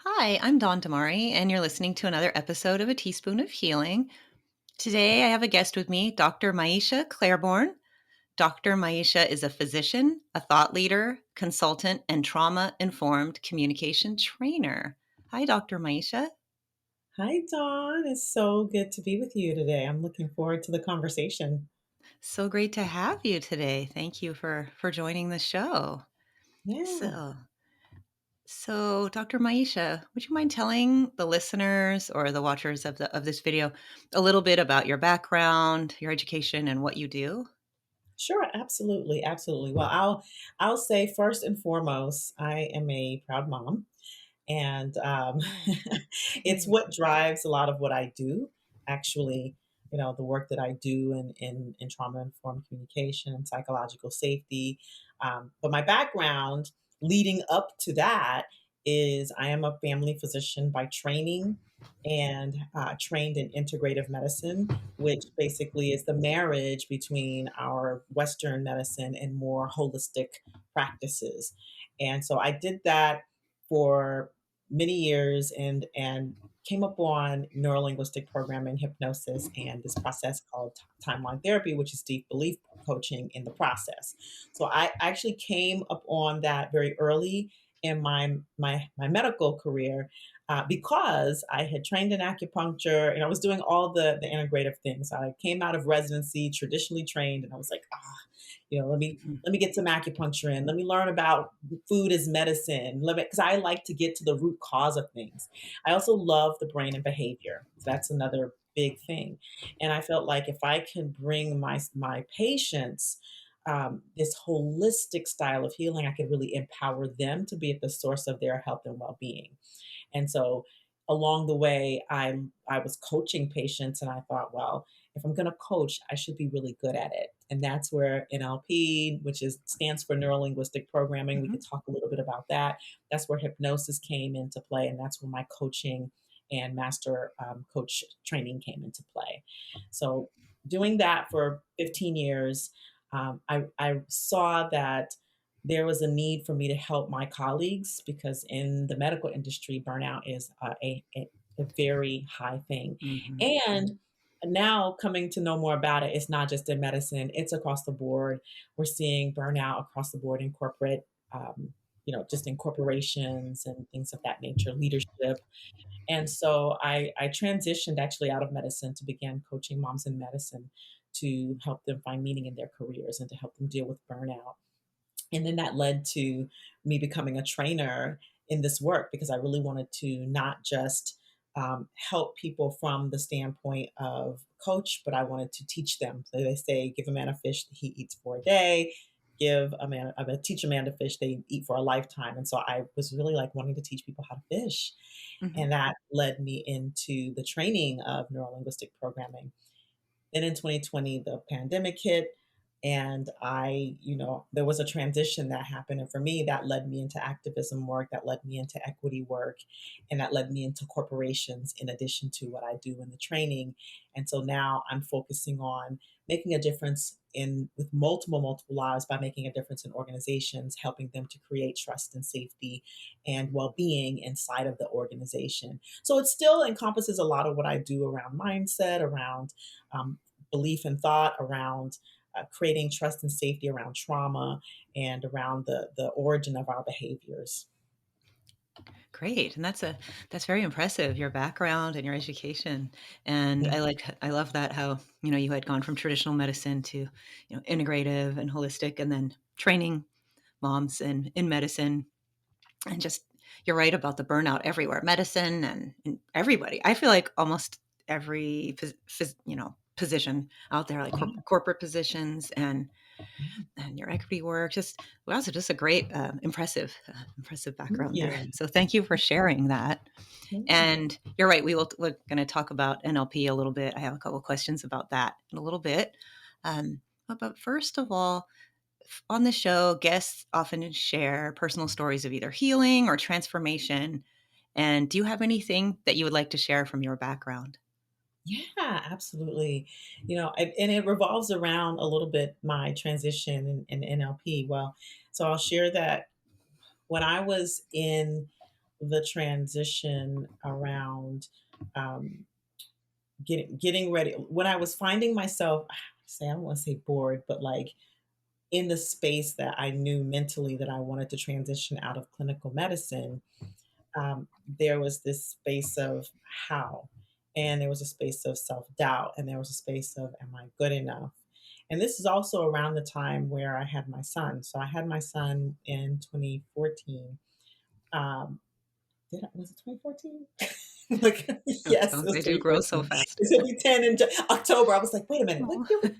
Hi, I'm Dawn Damari, and you're listening to another episode of A Teaspoon of Healing. Today, I have a guest with me, Dr. Maiysha Clairborne. Dr. Maiysha is a physician, a thought leader, consultant, and trauma informed communication trainer. Hi, Dr. Maiysha. Hi, Dawn. It's so good to be with you today. I'm looking forward to the conversation. So great to have you today. Thank you for joining the show. Yeah, So, so, Dr. Maiysha, would you mind telling the listeners or the watchers of this video a little bit about your background, your education, and what you do? sure, absolutely, absolutely. Well, I'll say first and foremost, I am a proud mom, and Oh, it's great. what drives a lot of what I do. Actually, the work that I do in trauma informed communication and psychological safety. But my background leading up to that is I am a family physician by training and trained in integrative medicine, which basically is the marriage between our Western medicine and more holistic practices. And so I did that for many years and came upon neuro-linguistic programming, hypnosis, and this process called timeline therapy, which is deep belief coaching in the process. So I actually came upon that very early in my medical career because I had trained in acupuncture and I was doing all the integrative things. I came out of residency, traditionally trained, and I was like, let me get some acupuncture in. Let me learn about food as medicine. Because I like to get to the root cause of things. I also love the brain and behavior. So that's another big thing. And I felt like if I can bring my patients this holistic style of healing, I could really empower them to be at the source of their health and well being. And so along the way, I was coaching patients, and I thought, well, if I'm going to coach, I should be really good at it. And that's where NLP, which is stands for neuro linguistic programming, we could Mhm. talk a little bit about that. That's where hypnosis came into play, and that's where my coaching and master coach training came into play. So doing that for 15 years, I saw that there was a need for me to help my colleagues because in the medical industry, burnout is a very high thing. Mhm. And now coming to know more about it, it's not just in medicine, it's across the board. We're seeing burnout across the board in corporate, just in corporations and things of that nature, leadership. And so I transitioned actually out of medicine to begin coaching moms in medicine to help them find meaning in their careers and to help them deal with burnout. And then that led to me becoming a trainer in this work because I really wanted to not just help people from the standpoint of coach, but I wanted to teach them. So they say, give a man a fish that he eats for a day. Teach a man to fish they eat for a lifetime. And so I was really like wanting to teach people how to fish. Mhm. And that led me into the training of neurolinguistic programming. Then in 2020, the pandemic hit, and there was a transition that happened. And for me, that led me into activism work, that led me into equity work, and that led me into corporations in addition to what I do in the training. And so now I'm focusing on making a difference in with multiple lives by making a difference in organizations, helping them to create trust and safety and well-being inside of the organization. So it still encompasses a lot of what I do around mindset, around belief and thought, around creating trust and safety around trauma and around the origin of our behaviors. Great, and that's very impressive, your background and your education, and Yeah. I love that how, you had gone from traditional medicine to, integrative and holistic, and then training moms in medicine, and just you're right about the burnout everywhere, medicine and everybody. I feel like almost every position out there, like Yeah. corporate positions Yeah. and your equity work. Just wow, so just a great, impressive Thank background there. you. So thank you for sharing that. Yeah. And you're right. We're going to talk about NLP a little bit. I have a couple of questions about that in a little bit. But first of all, on the show, guests often share personal stories of either healing or transformation. And do you have anything that you would like to share from your background? Yeah, absolutely. And it revolves around a little bit my transition in NLP. Well, so I'll share that when I was in the transition around um, getting ready. When I was finding myself, say I don't want to say bored, but like in the space that I knew mentally that I wanted to transition out of clinical medicine, there was this space of how, and there was a space of self doubt, and there was a space of, am I good enough? And this is also around the time where I had my son. So I had my son in 2014. Um, was it 2014? Like, yes, it Oh, was they do grow so 2014. fast. It's gonna be 10 in October. I was like, wait a minute, what Oh. year was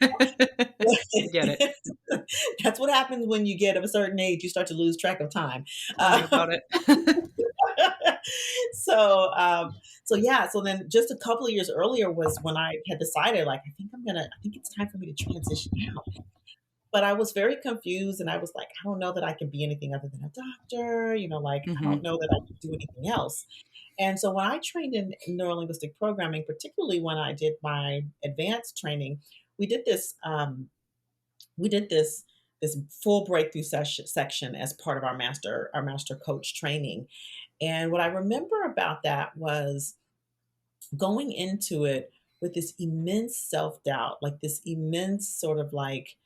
I get it. that? That's what happens when you get of a certain age, you start to lose track of time. Tell me Uh, about it. so so yeah, so then just a couple of years earlier was when I had decided, like, I think it's time for me to transition out. But I was very confused, and I was like, I don't know that I can be anything other than a doctor, like I don't Mhm, know that I can do anything else. And so when I trained in neurolinguistic programming, particularly when I did my advanced training, we did this we did this this full breakthrough section as part of our master coach training. And what I remember about that was going into it with this immense self-doubt, like this immense sort of like,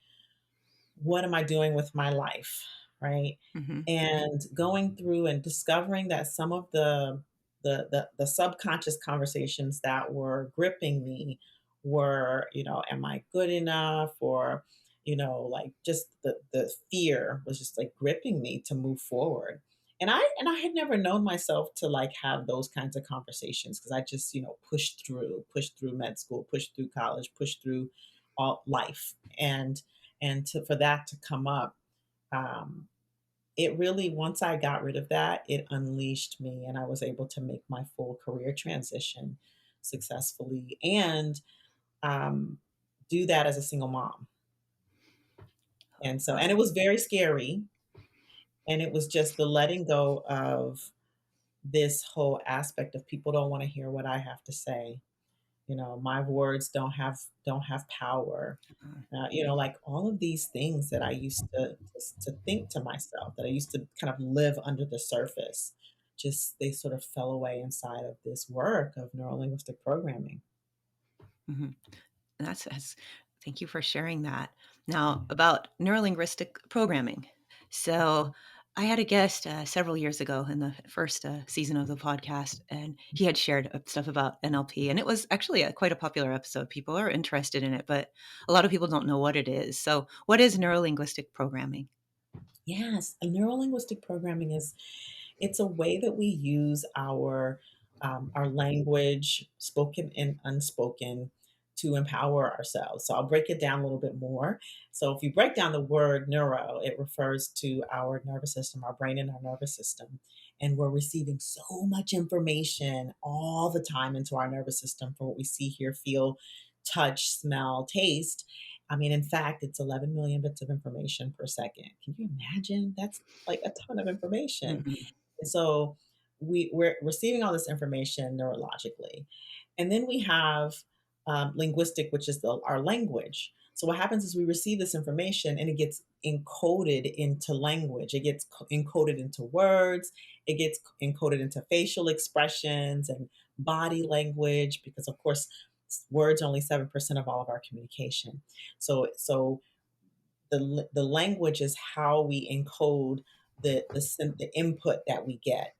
what am I doing with my life? Right. mhm, And going through and discovering that some of the subconscious conversations that were gripping me were, am I good enough? Or, like just the fear was just like gripping me to move forward. And I had never known myself to like have those kinds of conversations because I just, pushed through med school, pushed through college, pushed through all life. And for that to come up, um, it really, once I got rid of that, it unleashed me, and I was able to make my full career transition successfully, and um, do that as a single mom. And it was very scary, and it was just the letting go of this whole aspect of people don't want to hear what I have to say. My words don't have power. Like all of these things that I used to think to myself, that I used to kind of live under the surface, just they sort of fell away inside of this work of neurolinguistic programming. mhm. That's thank you for sharing that. Now, about neurolinguistic programming. So, I had a guest several years ago in the first season of the podcast, and he had shared stuff about NLP, and it was actually quite a popular episode. People are interested in it, but a lot of people don't know what it is. So, what is neurolinguistic programming? Yes, neurolinguistic programming is it's a way that we use our language, spoken and unspoken, to empower ourselves. So I'll break it down a little bit more. So if you break down the word neuro, it refers to our nervous system, our brain and our nervous system. And we're receiving so much information all the time into our nervous system from what we see, hear, feel, touch, smell, taste. I mean, in fact, it's 11 million bits of information per second. Can you imagine? That's like a ton of information. Mhm, And so we're receiving all this information neurologically. And then we have linguistic, which is our language. So what happens is we receive this information and it gets encoded into language. It gets encoded into words. It gets encoded into facial expressions and body language, because of course words are only 7% of all of our communication. So the language is how we encode the input that we get.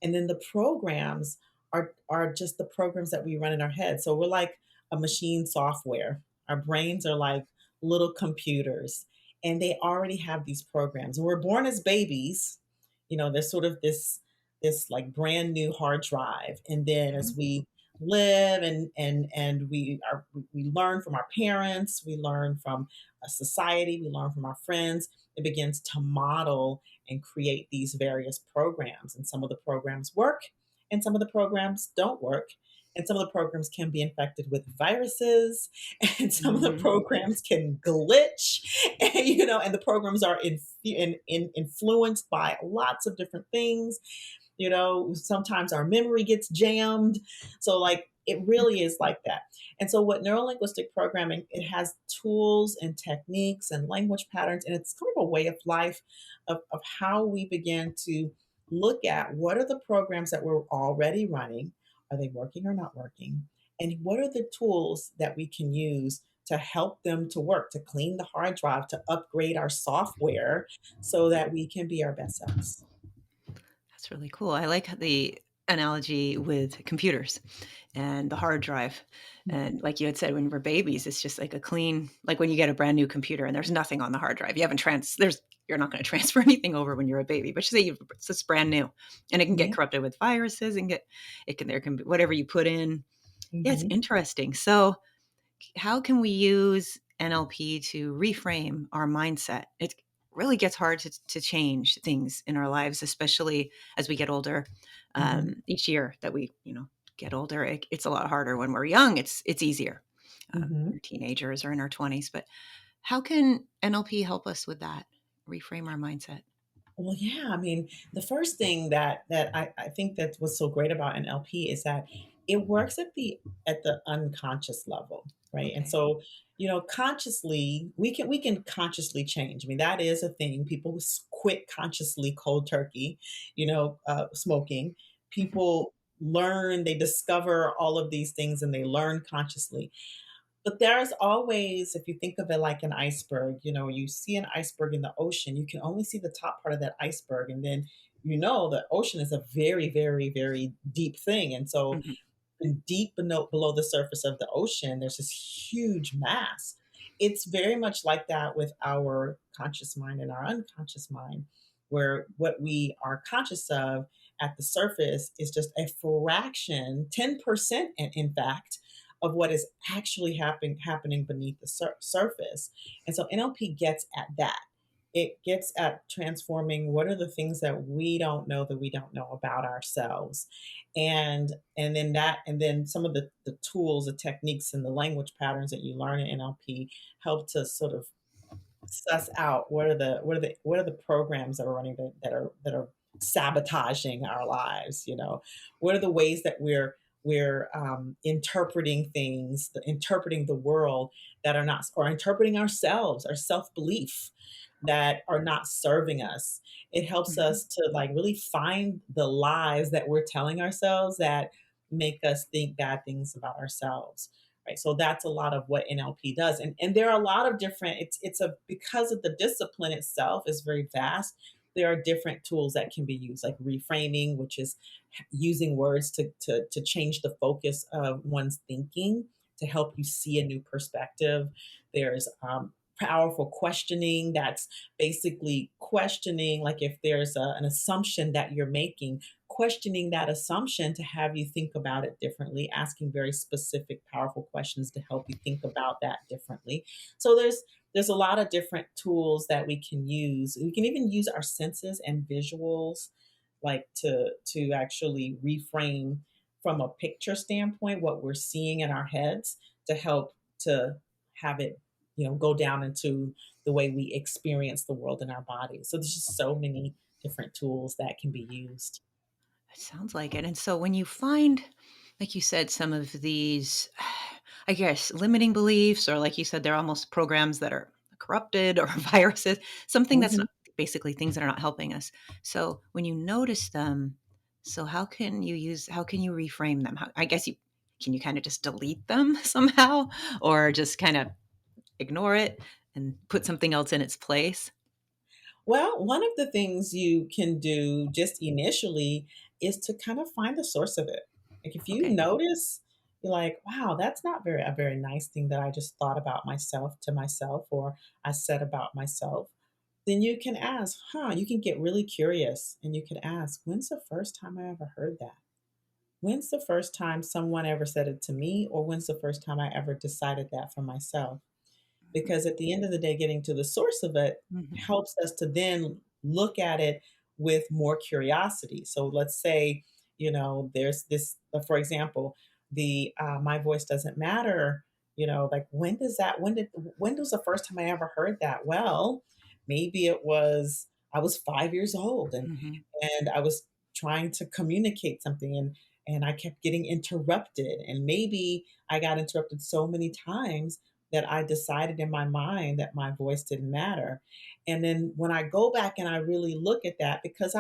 And then the programs are just the programs that we run in our head. So we're like a machine software. Our brains are like little computers, and they already have these programs. And we're born as babies. There's sort of this like brand new hard drive. And then as mhm, we live and we learn from our parents, we learn from a society, we learn from our friends, it begins to model and create these various programs. And some of the programs work, and some of the programs don't work. And some of the programs can be infected with viruses, and some of the mhm, programs can glitch, and the programs are influenced by lots of different things. Sometimes our memory gets jammed. So, like, it really is like that. And so, what neurolinguistic programming, it has tools and techniques and language patterns, and it's kind of a way of life of how we begin to look at what are the programs that we're already running? Are they working or not working? And what are the tools that we can use to help them to work, to clean the hard drive, to upgrade our software so that we can be our best selves? That's really cool. I like the analogy with computers and the hard drive. And like you had said, when we're babies, it's just like a clean, like when you get a brand new computer and there's nothing on the hard drive. You haven't you're not going to transfer anything over when you're a baby, but you say it's just brand new and it can get Yeah. corrupted with viruses and there can be whatever you put in. Yeah, it's Hmm. interesting. So how can we use NLP to reframe our mindset? It really gets hard to change things in our lives, especially as we get older. Hmm. Each year that we, get older, it's a lot harder. When we're young, it's easier. Hmm. We're teenagers or in our 20s. But how can NLP help us with that? Reframe our mindset. Well, yeah. I mean, the first thing that I think that was so great about NLP is that it works at the unconscious level, right? And Okay. so, consciously, we can consciously change. I mean, that is a thing. People quit consciously cold turkey, smoking. People learn, they discover all of these things, and they learn consciously. But there's always, if you think of it like an iceberg, you see an iceberg in the ocean, you can only see the top part of that iceberg. And then, the ocean is a very, very, very deep thing. And so, Mhm. and deep below the surface of the ocean, there's this huge mass. It's very much like that with our conscious mind and our unconscious mind, where what we are conscious of at the surface is just a fraction, 10%, in fact, of what is actually happening beneath the surface. And so NLP gets at that. It gets at transforming what are the things that we don't know about ourselves, and then some of the tools, the techniques, and the language patterns that you learn in NLP help to sort of suss out what are the programs that we're running that are sabotaging our lives. What are the ways that we're interpreting things, interpreting the world, that are not, or interpreting ourselves, our self-belief, that are not serving us. It helps Mhm. us to like really find the lies that we're telling ourselves that make us think bad things about ourselves. Right. So that's a lot of what NLP does. And there are a lot of different, because of the discipline itself is very vast. There are different tools that can be used, like reframing, which is using words to change the focus of one's thinking, to help you see a new perspective. There's powerful questioning, that's basically questioning, like if there's an assumption that you're making, questioning that assumption to have you think about it differently, asking very specific, powerful questions to help you think about that differently. So there's a lot of different tools that we can use. We can even use our senses and visuals, like to actually reframe from a picture standpoint what we're seeing in our heads, to help to have it, go down into the way we experience the world in our bodies. So there's just so many different tools that can be used. It sounds like it. And so when you find, like you said, some of these, I guess, limiting beliefs, or like you said, they're almost programs that are corrupted or viruses, something that's Mhm. not, basically things that are not helping us. So when you notice them, so how can you reframe them? I guess can you kind of just delete them somehow or just kind of ignore it and put something else in its place? Well, one of the things you can do just initially is to kind of find the source of it. Like if you Okay. notice, you're like, wow, that's not a very nice thing that I just thought about myself to myself, or I said about myself. Then you can ask, you can get really curious, and you can ask, when's the first time I ever heard that? When's the first time someone ever said it to me? Or when's the first time I ever decided that for myself? Because at the end of the day, getting to the source of it Mhm. helps us to then look at it with more curiosity. So let's say, there's this, for example, the my voice doesn't matter. Like when was the first time I ever heard that? Well, maybe it was, I was 5 years old, and Mhm. I was trying to communicate something, and I kept getting interrupted, and maybe I got interrupted so many times that I decided in my mind that my voice didn't matter. And then when I go back and I really look at that, because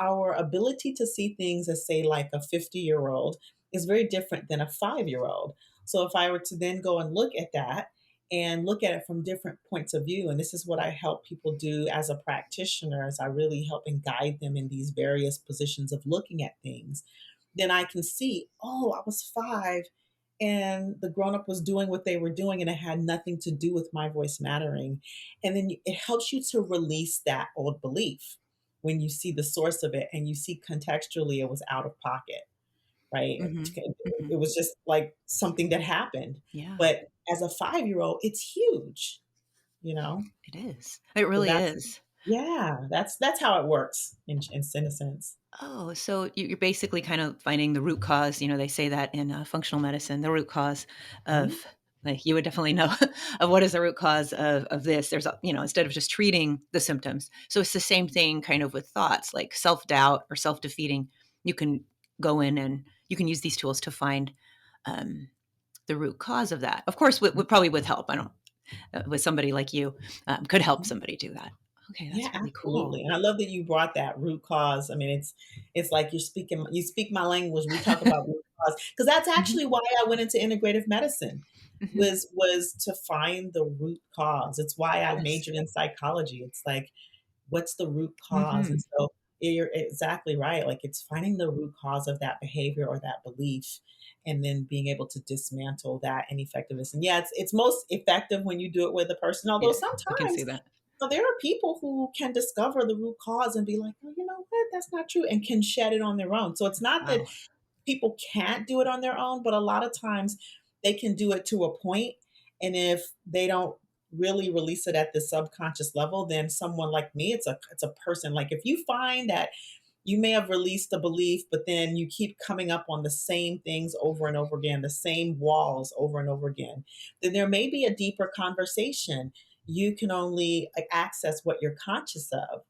our ability to see things as, say, like a 50-year-old is very different than a 5-year-old. So if I were to then go and look at that and look at it from different points of view, and this is what I help people do as a practitioner, as I really help and guide them in these various positions of looking at things, then I can see, oh, I was 5 and the grown up was doing what they were doing and it had nothing to do with my voice mattering. And then it helps you to release that old belief when you see the source of it and you see contextually it was out of pocket, right? Mhm. Mhm. It was just like something that happened. Yeah, But as a 5-year-old, it's huge, you know? it is. It So really that's, is. yeah, that's how it works in a sense. Oh, so you're basically kind of finding the root cause. They say that in functional medicine, the root cause of, Mhm. like, you would definitely know of what is the root cause of this. Instead of just treating the symptoms. So it's the same thing kind of with thoughts like self doubt or self defeating. You can go in and you can use these tools to find um, the root cause of that. Of course, probably with help. I don't, with somebody like you could help Mhm. somebody do that. Okay, Yeah, that's really cool. absolutely, and I love that you brought that root cause. I mean, it's like you speak my language. We talk about root cause because that's Mhm, actually why I went into integrative medicine, mhm. was to find the root cause. It's why I Yes. majored in psychology. It's like, what's the root cause? And Mhm. so you're exactly right. Like, it's finding the root cause of that behavior or that belief, and then being able to dismantle that ineffectiveness. And yeah, it's most effective when you do it with a person. Although Yeah, I can see sometimes, that. there are people who can discover the root cause and be like, oh, you know what, that's not true, and can shed it on their own. So it's not that Wow. people can't do it on their own, but a lot of times they can do it to a point, and if they don't really release it at the subconscious level, then someone like me, it's a person. Like, if you find that you may have released a belief, but then you keep coming up on the same things over and over again, the same walls over and over again, then there may be a deeper conversation. You can only access what you're conscious of,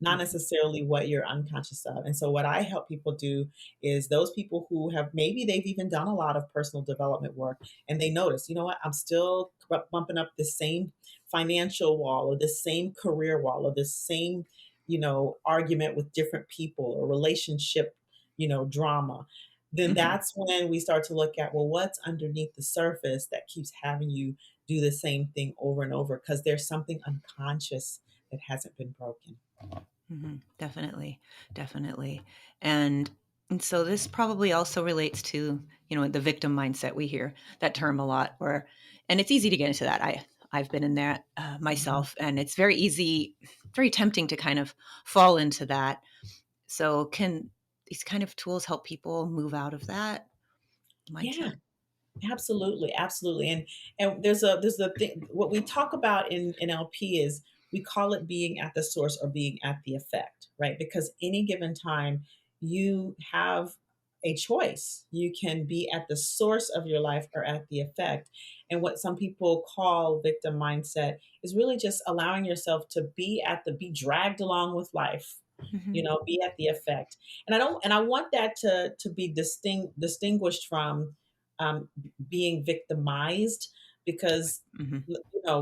not Mhm. necessarily what you're unconscious of. And so, what I help people do is those people who have, maybe they've even done a lot of personal development work and they notice, you know what, I'm still bumping up the same financial wall or this same career wall or this same, argument with different people or relationship, drama. Then Mhm. that's when we start to look at, well, what's underneath the surface that keeps having you do the same thing over and over? Because there's something unconscious that hasn't been broken. Mhm. Definitely, definitely. And and so this probably also relates to, the victim mindset. We hear that term a lot, and it's easy to get into that. I've been in that Mhm. myself, and it's very easy, very tempting to kind of fall into that. So can these kind of tools help people move out of that Yeah, mindset? absolutely, absolutely. And there's a thing, what we talk about in NLP is, we call it being at the source or being at the effect, right? Because any given time you have a choice. You can be at the source of your life or at the effect. And what some people call victim mindset is really just allowing yourself to be dragged along with life, Mhm. be at the effect. And I want that to be distinguished from being victimized, because Mhm.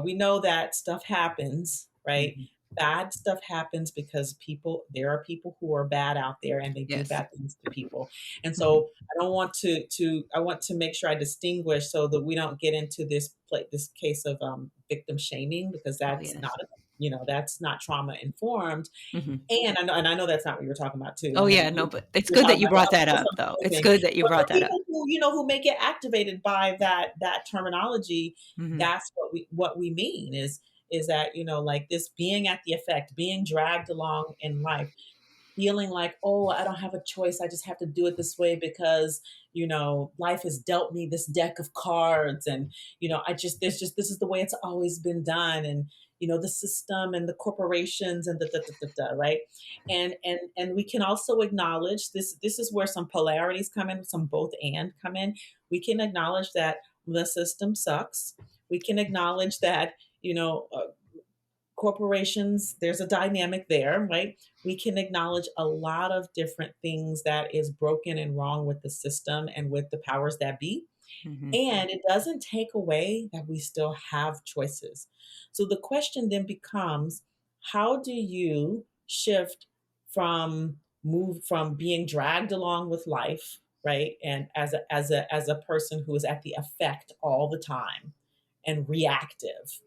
we know that stuff happens, right? Mhm. Bad stuff happens because there are people who are bad out there and they do Yes. bad things to people. And Mhm. so I don't want I want to make sure I distinguish so that we don't get into this case of victim shaming, because Oh, that's yes. not, that's not trauma informed. Mhm. And I know that's not what you're talking about too. Oh, I know yeah, no, but it's you're good talking that you about brought that up, some though. other It's things. good that you But for brought that up. people who, who may get activated by that terminology, Mhm. that's what we mean is that, like, this being at the effect, being dragged along in life, feeling like, oh, I don't have a choice. I just have to do it this way because, life has dealt me this deck of cards. And, this is the way it's always been done. And, the system and the corporations and right. And we can also acknowledge this is where some polarities come in, some both and come in. We can acknowledge that the system sucks. We can acknowledge that, corporations, there's a dynamic there, right? We can acknowledge a lot of different things that is broken and wrong with the system and with the powers that be. Mhm. And it doesn't take away that we still have choices. So the question then becomes, how do you shift from move from being dragged along with life, right? And as a person who is at the effect all the time and reactive,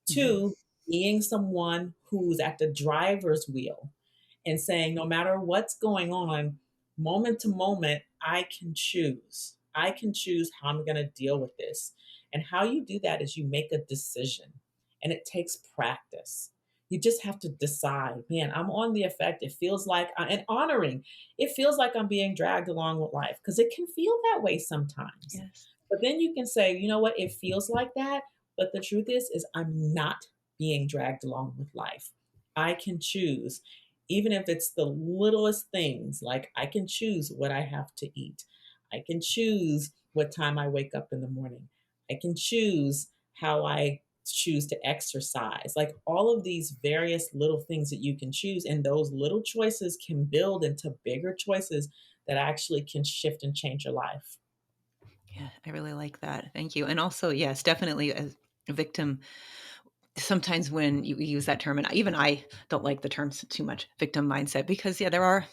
Mhm. to being someone who's at the driver's wheel and saying, no matter what's going on, moment to moment, I can choose. I can choose how I'm going to deal with this. And how you do that is you make a decision, and it takes practice. You just have to decide, man, I'm on the effect. It feels like, and honoring, it feels like I'm being dragged along with life because it can feel that way sometimes. Yes. But then you can say, you know what, it feels like that. But the truth is I'm not being dragged along with life. I can choose, even if it's the littlest things, like I can choose what I have to eat. I can choose what time I wake up in the morning. I can choose how I choose to exercise. Like all of these various little things that you can choose, and those little choices can build into bigger choices that actually can shift and change your life. Yeah, I really like that. Thank you. And also, yes, definitely as a victim, sometimes when you use that term, and even I don't like the terms too much, victim mindset, because yeah, there are,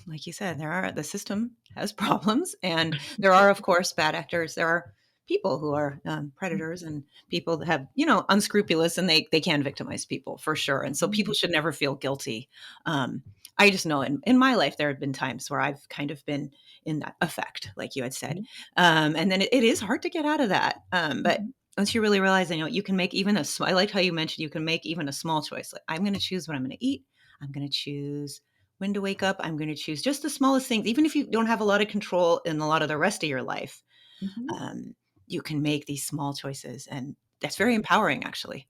like you said, there are, the system has problems, and there are, of course, bad actors. There are people who are predators, and people that have, unscrupulous, and they can victimize people for sure. And so people should never feel guilty. Um, I just know in my life there have been times where I've kind of been in that effect, like you had said, and then it is hard to get out of that. But once you really realize, you can make even a small, I like how you mentioned you can make even a small choice. Like, I'm going to choose what I'm going to eat. I'm going to choose when to wake up. I'm going to choose just the smallest things. Even if you don't have a lot of control in a lot of the rest of your life, Mhm. um, you can make these small choices. And that's very empowering, actually.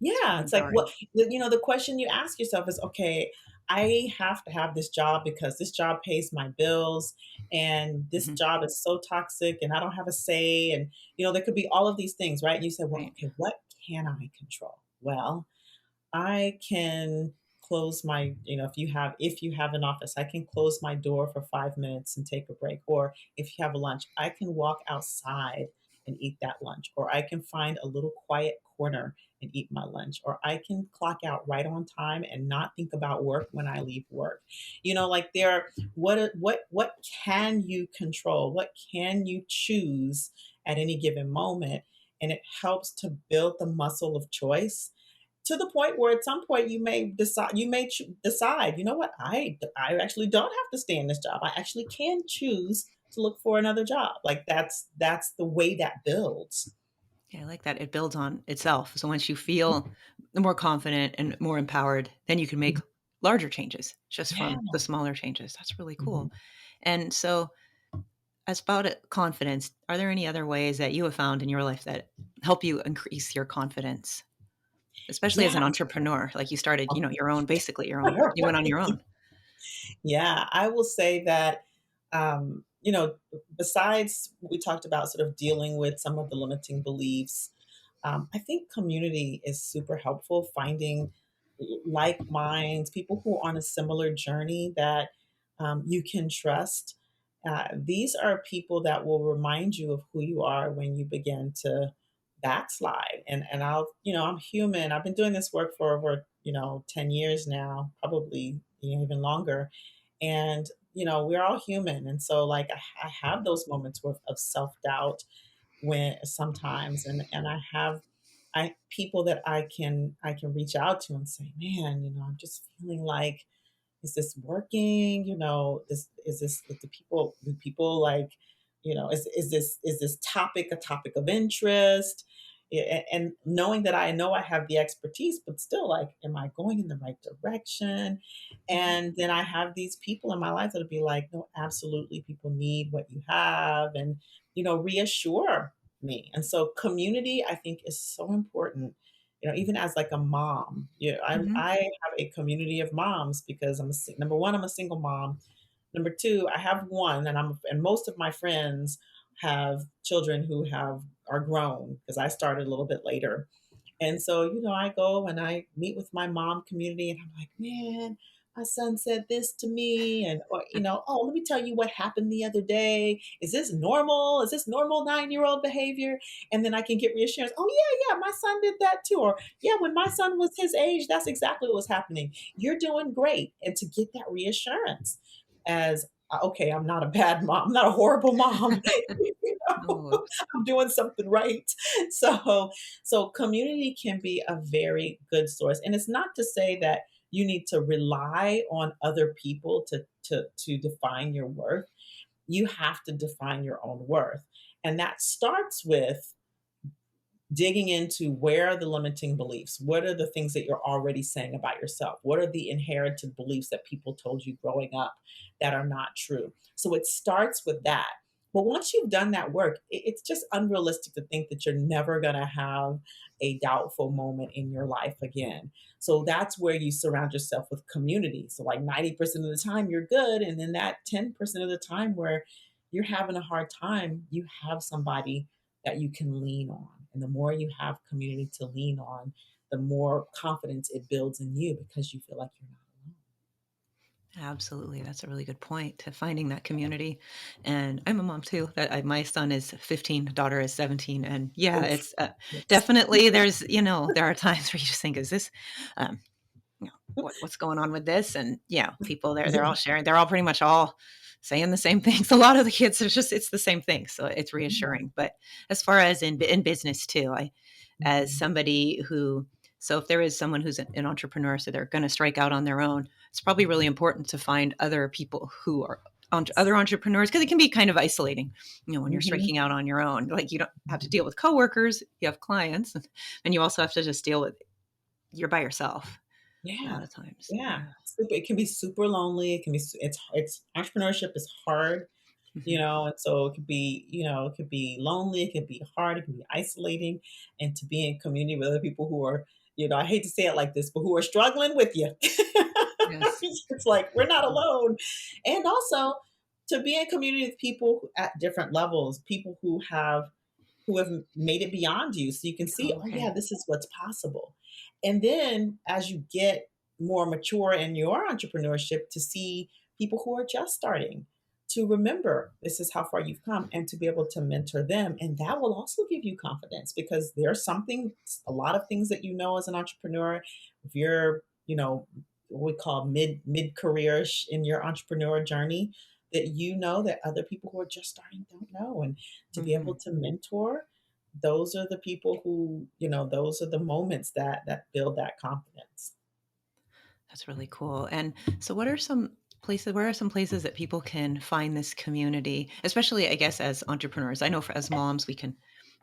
It's Yeah, very it's like empowering. what the question you ask yourself is, okay, I have to have this job because this job pays my bills, and this Hmm. job is so toxic, and I don't have a say, and there could be all of these things, right? And you say, well, Right. okay, what can I control? Well, I can close my, if you have an office, I can close my door for 5 minutes and take a break. Or if you have a lunch, I can walk outside and eat that lunch. Or I can find a little quiet corner and eat my lunch. Or I can clock out right on time and not think about work when I leave work. Like what can you control? What can you choose at any given moment? And it helps to build the muscle of choice to the point where at some point you may decide, you know what, I actually don't have to stay in this job. I actually can choose to look for another job. Like that's the way that builds. Yeah, I like that. It builds on itself. So once you feel more confident and more empowered, then you can make larger changes just Yeah. from the smaller changes. That's really Mhm. cool. And so, as about confidence, are there any other ways that you have found in your life that help you increase your confidence, especially as Yeah. an entrepreneur? Like you started, your own, basically your own. You went on your Right. own. Yeah, I will say that, besides we talked about sort of dealing with some of the limiting beliefs, I think community is super helpful. Finding like minds, people who are on a similar journey that you can trust. These are people that will remind you of who you are when you begin to backslide. And I'm human. I've been doing this work for over 10 years now, probably even longer, and we're all human, and so like I have those moments of self-doubt when sometimes, and I people that I can reach out to and say, man, I'm just feeling like, is this working? Do people like, is this topic a topic of interest? And knowing that I know I have the expertise, but still, like, am I going in the right direction? Mhm. And then I have these people in my life that'll be like, no, absolutely, people need what you have, and reassure me. And so community, I think, is so important. Even as like a mom, Mhm. I have a community of moms because number one, I'm a single mom. Number two, I have one, and most of my friends have children who are grown because I started a little bit later. And so, I go and I meet with my mom community, and I'm like, man, my son said this to me, and or oh, let me tell you what happened the other day. Is this normal? Is this normal 9-year-old behavior? And then I can get reassurance. Oh yeah, yeah, my son did that too. Or yeah, when my son was his age, that's exactly what was happening. You're doing great. And to get that reassurance as okay, I'm not a bad mom, I'm not a horrible mom. Oh, I'm doing something right. So so community can be a very good source. And it's not to say that you need to rely on other people to define your worth. You have to define your own worth. And that starts with digging into where are the limiting beliefs? What are the things that you're already saying about yourself? What are the inherited beliefs that people told you growing up that are not true? So it starts with that. But once you've done that work, it's just unrealistic to think that you're never going to have a doubtful moment in your life again. So that's where you surround yourself with community. So, like 90% of the time, you're good. And then that 10% of the time where you're having a hard time, you have somebody that you can lean on. And the more you have community to lean on, the more confidence it builds in you because you feel like you're not alone. absolutely. That's a really good point to finding that community. And I'm a mom too. My son is 15, daughter is 17. And yeah, Oof. it's Yes. definitely, there are times where you just think, is this, um, what's going on with this? And yeah, people they're all Yeah. sharing, they're all pretty much all saying the same things. A lot of the kids, it's the same thing. So it's Yeah. reassuring. But as far as in business too, as Mhm. somebody who, so if there is someone who's an entrepreneur, so they're going to strike out on their own, it's probably really important to find other people who are other entrepreneurs, because it can be kind of isolating, when you're Mhm. striking out on your own. Like, you don't have to Mhm. deal with coworkers, you have clients, and you also have to just deal with, you're by yourself a Yeah. lot of times. Yeah. Yeah. It can be super lonely. It can be it's entrepreneurship is hard, Hmm. and so it could be, it could be lonely, it could be hard, it can be isolating, and to be in community with other people who are, I hate to say it like this, but who are struggling with you. Yes. It's like we're not alone. And also to be in community with people at different levels, people who have made it beyond you so you can see, Oh, oh yeah, okay. this is what's possible. And then as you get more mature in your entrepreneurship, to see people who are just starting, to remember this is how far you've come and to be able to mentor them. And that will also give you confidence because there's something, a lot of things that as an entrepreneur. If you're, what we call mid career in your entrepreneur journey, that that other people who are just starting don't know. And to be able Hmm. to mentor, those are the people who, those are the moments that build that confidence. That's really cool. And so, what are some places? Where are some places that people can find this community? Especially, I guess, as entrepreneurs. I know as moms, we can,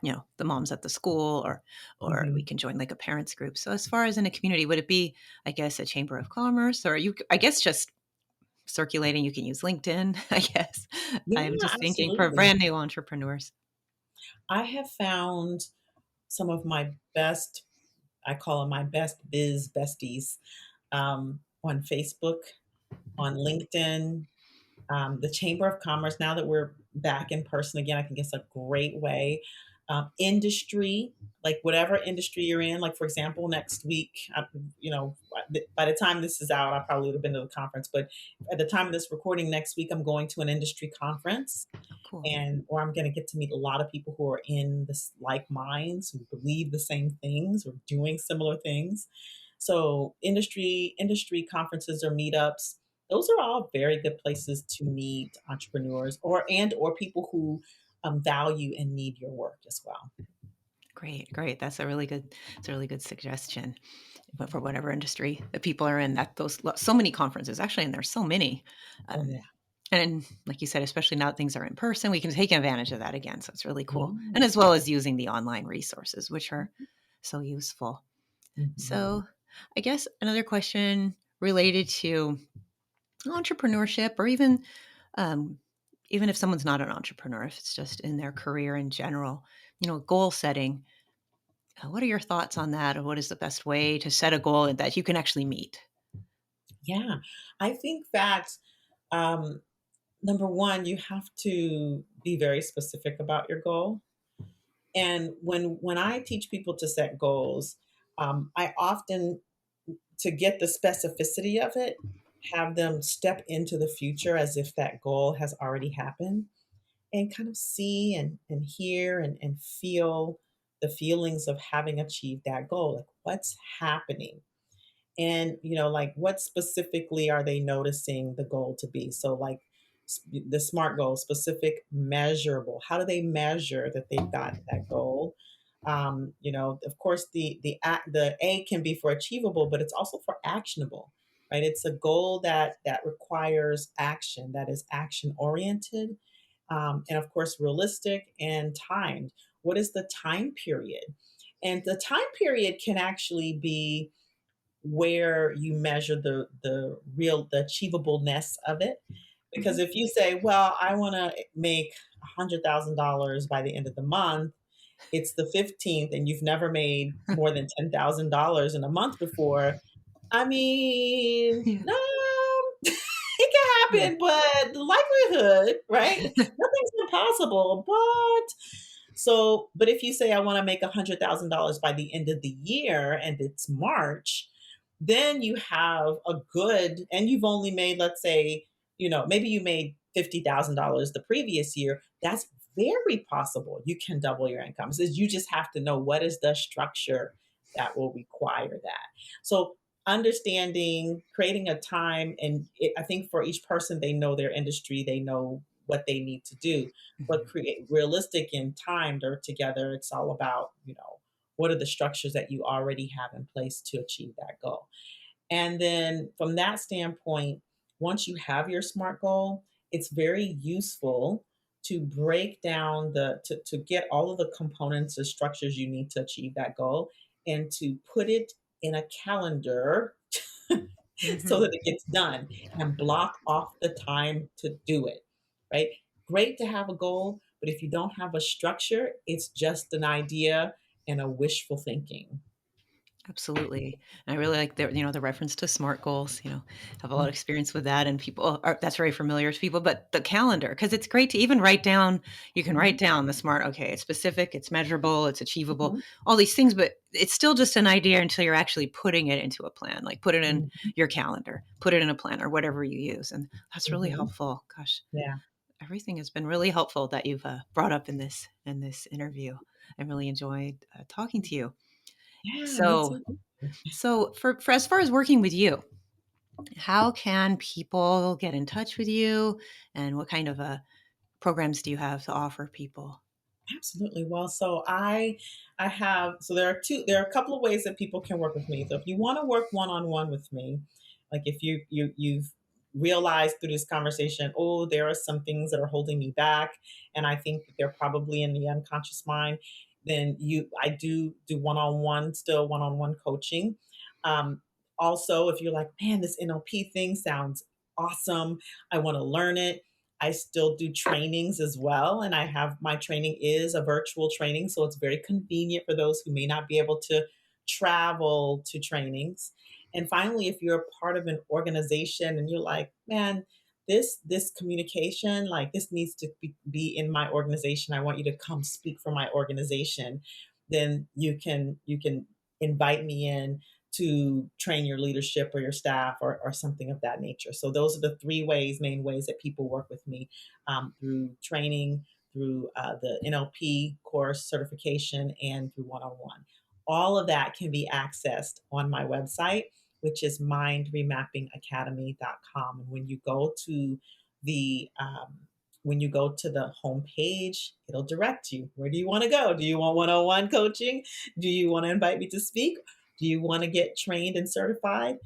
the moms at the school, or we Mhm. can join like a parents group. So, as far as in a community, would it be, I guess, a chamber of commerce, or I guess, just circulating? You can use LinkedIn. I guess I'm Yeah, just thinking for absolutely. brand new entrepreneurs. I have found some of my best, I call them my best biz besties, on Facebook, on LinkedIn, the Chamber of Commerce. Now that we're back in person again, I think it's a great way. Industry, like whatever industry you're in, like for example, next week, by the time this is out, I probably would have been to the conference, but at the time of this recording next week, I'm going to an industry conference Oh, cool. and or I'm going to get to meet a lot of people who are in this like minds, who believe the same things or doing similar things. So industry conferences or meetups, those are all very good places to meet entrepreneurs or people who value and need your work as well. Great, great. It's a really good suggestion. But for whatever industry that people are in, that those so many conferences actually, and there's so many. Oh Um, yeah, and like you said, especially now that things are in person, we can take advantage of that again. So it's really cool. And as yes. well as using the online resources, which are so useful. Mhm. So I guess another question related to entrepreneurship, or um, even if someone's not an entrepreneur, if it's just in their career in general, goal setting. What are your thoughts on that? Or what is the best way to set a goal that you can actually meet? Yeah, I think that um, number one, you have to be very specific about your goal. And when I teach people to set goals, I often, to get the specificity of it, have them step into the future as if that goal has already happened, and kind of see and hear and feel the feelings of having achieved that goal. Like, what's happening? And, like, what specifically are they noticing the goal to be? So, like, the SMART goal, specific, measurable. How do they measure that they've got that goal? Of course, the A can be for achievable, but it's also for actionable, right? It's a goal that requires action, that is action oriented, and of course, realistic and timed. What is the time period? And the time period can actually be where you measure the achievableness of it. Because Mhm. if you say, well, I want to make $100,000 by the end of the month, it's the 15th and you've never made more than $10,000 in a month before. I mean, Yeah. no, it can Yeah. happen, but the likelihood, right? Nothing's impossible, but if you say I want to make $100,000 by the end of the year and it's March, then you have a good, and you've only made, let's say, maybe you made $50,000 the previous year. That's very possible. You can double your income. So you just have to know what is the structure that will require that. So understanding, creating a time, and I think for each person, they know their industry, they know what they need to do, but Mhm. create realistic and timed or together. It's all about, what are the structures that you already have in place to achieve that goal. And then from that standpoint, once you have your SMART goal, it's very useful to break down to get all of the components or structures you need to achieve that goal and to put it in a calendar so Mhm. that it gets done, and block off the time to do it, right? Great to have a goal, but if you don't have a structure, it's just an idea and a wishful thinking. Absolutely. And I really like the reference to SMART goals, have a lot of Mm, experience with that and people are that's very familiar to people, but the calendar, because it's great to even write down, you can write mhm, down the SMART, okay, it's specific, it's measurable, it's achievable, mhm, all these things, but it's still just an idea until you're actually putting it into a plan, like put it in mhm, your calendar, put it in a plan or whatever you use. And that's really mhm. helpful. Gosh, Yeah. everything has been really helpful that you've brought up in this interview. I really enjoyed talking to you. Yeah, me So too. for as far as working with you, how can people get in touch with you, and what kind of programs do you have to offer people? Absolutely. Well, I have, so there are a couple of ways that people can work with me. So if you want to work one-on-one with me, like if you've realized through this conversation, oh, there are some things that are holding me back, and I think that they're probably in the unconscious mind, then I do one-on-one coaching. Um, Also, if you're like, man, this NLP thing sounds awesome, I want to learn it, I still do trainings as well. And my training is a virtual training. So it's very convenient for those who may not be able to travel to trainings. And finally, if you're a part of an organization and you're like, man, this communication, like this needs to be in my organization. I want you to come speak for my organization. Then you can invite me in to train your leadership or your staff or something of that nature. So those are the main ways that people work with me, through training, through the NLP course certification, and through one-on-one. All of that can be accessed on my website, which is mindremappingacademy.com. And the when you go to the homepage, it'll direct you. Where do you want to go? Do you want one-on-one coaching? Do you want to invite me to speak? Do you want to get trained and certified?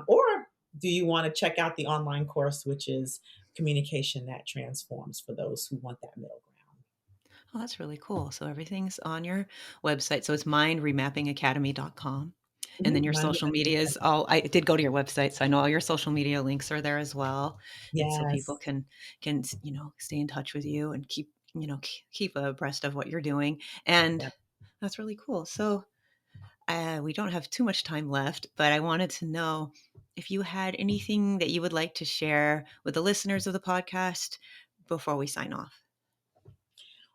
Or do you want to check out the online course, which is Communication That Transforms, for those who want that middle ground? Oh, that's really cool. So everything's on your website. So it's mindremappingacademy.com. And then Mhm. your Mind social Mapping medias, Academy. I did go to your website, so I know all your social media links are there as well. And so people Yes. can stay in touch with you and keep abreast of what you're doing. And Yeah. that's really cool. So we don't have too much time left, but I wanted to know if you had anything that you would like to share with the listeners of the podcast before we sign off.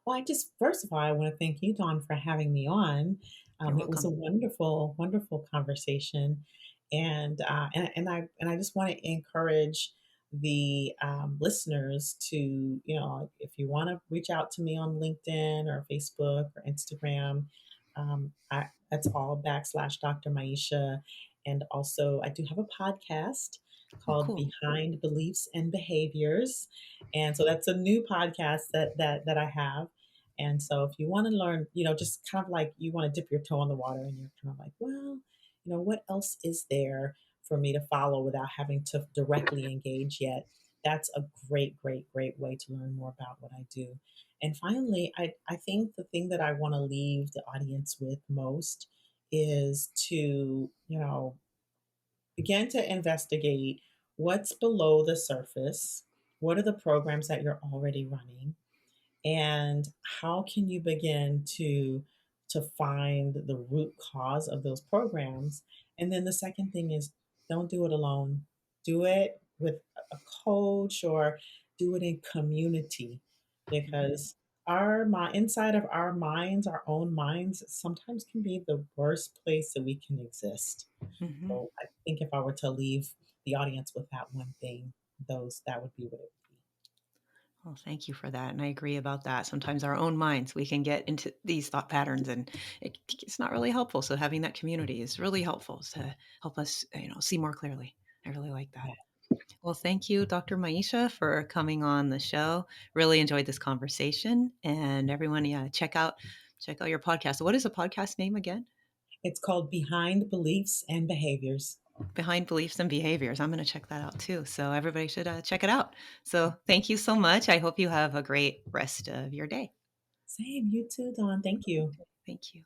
Well, first of all, I want to thank you, Dawn, for having me on. You're It was a welcome. wonderful, wonderful conversation. And I just want to encourage the listeners to, if you want to reach out to me on LinkedIn or Facebook or Instagram, that's all / Dr. Maiysha. And also, I do have a podcast Oh, called cool. Behind Beliefs and Behaviors, and so that's a new podcast that I have. And so, if you want to learn, just kind of like you want to dip your toe in the water, and you're kind of like, well, what else is there for me to follow without having to directly engage yet? That's a great, great, great way to learn more about what I do. And finally, I think the thing that I want to leave the audience with most is to, begin to investigate what's below the surface. What are the programs that you're already running? And how can you begin to find the root cause of those programs? And then the second thing is, don't do it alone. Do it with a coach, or do it in community, because inside of our minds, our own minds, sometimes can be the worst place that we can exist. Hmm. So I think if I were to leave the audience with that one thing, those that would be what it would be. Well, thank you for that. And I agree about that. Sometimes our own minds, we can get into these thought patterns and it's not really helpful. So having that community is really helpful to help us, see more clearly. I really like that. Yeah. Well, thank you, Dr. Maisha, for coming on the show. Really enjoyed this conversation. And everyone, yeah, check out your podcast. What is the podcast name again? It's called Behind Beliefs and Behaviors. Behind Beliefs and Behaviors. I'm going to check that out too. So everybody should check it out. So thank you so much. I hope you have a great rest of your day. Same, you too, Dawn. Thank you. Thank you.